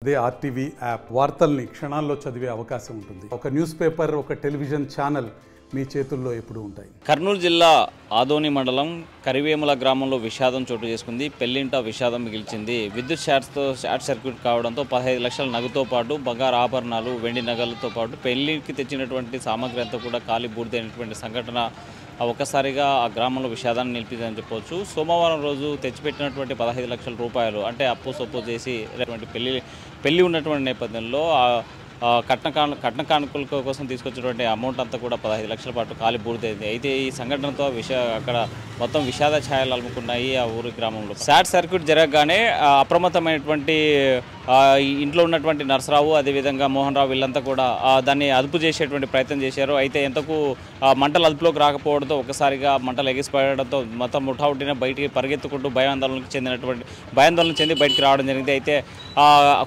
అదే RTV app వార్తల్ని క్షణాల్లో చదివే అవకాశం ఉంటుంది. ఒక న్యూస్ పేపర్, ఒక టెలివిజన్ ఛానల్ మీ చేతుల్లో ఎప్పుడూ ఉంటాయి. కర్నూలు జిల్లా ఆదోని మండలం కరివేముల గ్రామంలో విషాదం చోటు చేసుకుంది. పెళ్లింట విషాదం మిగిల్చింది. విద్యుత్ షార్ట్ సర్క్యూట్ కావడంతో 15 లక్షల నగదుతో పాటు బంగారు ఆభరణాలు, వెండి నగలతో పాటు పెళ్లికి తెచ్చినటువంటి సామాగ్రి అంతా కూడా కాలి బూడిదైనటువంటి సంఘటన ఒక్కసారిగా ఆ గ్రామంలో విషాదాన్ని నిలిపిందని చెప్పవచ్చు. సోమవారం రోజు తెచ్చిపెట్టినటువంటి 15 లక్షల రూపాయలు అంటే అప్పు సొప్పు చేసి పెళ్లి ఉన్నటువంటి నేపథ్యంలో కట్న కానుకల కోసం తీసుకొచ్చినటువంటి అమౌంట్ అంతా కూడా 15 లక్షల పాటు కాలి బూడిదైంది. అయితే ఈ సంఘటనతో అక్కడ మొత్తం విషాద ఛాయలు అలుముకున్నాయి ఆ ఊరి గ్రామంలో. షార్ట్ సర్క్యూట్ జరగగానే అప్రమత్తమైనటువంటి ఇంట్లో ఉన్నటువంటి నర్సరావు, అదేవిధంగా మోహన్ రావు వీళ్ళంతా కూడా దాన్ని అదుపు చేసేటువంటి ప్రయత్నం చేశారు. అయితే ఎంతకు మంటలు అదుపులోకి రాకపోవడంతో ఒకసారిగా మంటలు ఎగిసిపడడంతో మొత్తం ముఠావుటిన బయటికి పరిగెత్తుకుంటూ భయాందోళన చెంది బయటికి రావడం జరిగింది. అయితే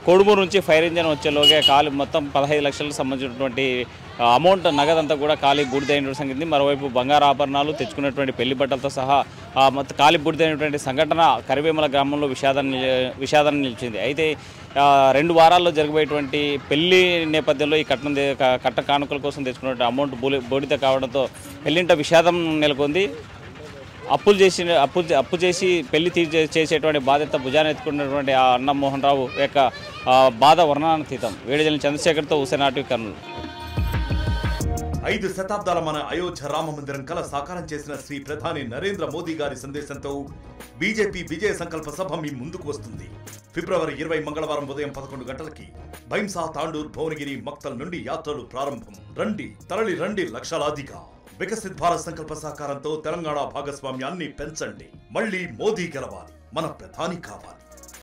కోడుమూరు నుంచి ఫైర్ ఇంజన్ వచ్చేలోగే కాలి మొత్తం 15 లక్షలకు సంబంధించినటువంటి అమౌంట్ నగదంతా కూడా కాలి బూడిదైన సంగతి. మరోవైపు బంగారు ఆభరణాలు తెచ్చుకున్నటువంటి పెళ్లి బట్టలతో సహా మొత్తం కాలి బూడిదైనటువంటి సంఘటన కరివేముల గ్రామంలో విషాదాన్ని నిలిచింది. అయితే 2 వారాల్లో జరగబోయేటువంటి పెళ్లి నేపథ్యంలో ఈ కట్న కానుకల కోసం తెచ్చుకున్నటువంటి అమౌంట్ బూడిద కావడంతో పెళ్లింట విషాదం నెలకొంది. అప్పు చేసి పెళ్లి చేసేటువంటి బాధ్యత భుజాన్ని ఎత్తుకున్నటువంటి ఆ అన్న మోహన్ రావు యొక్క బాధ వర్ణనాతీతం. వేడిజల్లి చంద్రశేఖర్తో హుసేన్ ఆర్టీవీ కర్నూలు. 5 శతాబ్దాల మన అయోధ్య రామ మందిరం కల సాకారం చేసిన శ్రీ ప్రధాని నరేంద్ర మోదీ గారి సందేశంతో బీజేపీ విజయ సంకల్ప సభ మీ ముందుకు వస్తుంది. ఫిబ్రవరి 20 మంగళవారం ఉదయం 11 గంటలకి భైంసా, తాండూర్, భువనగిరి, మక్తల్ నుండి యాత్రలు ప్రారంభం. తరలి రండి లక్షలాదిగా. వికసిత్ భారత్ సంకల్ప సాకారంతో తెలంగాణ భాగస్వామ్యాన్ని పెంచండి. మళ్ళీ మోదీ గెలవాలి, మన ప్రధాని కావాలి.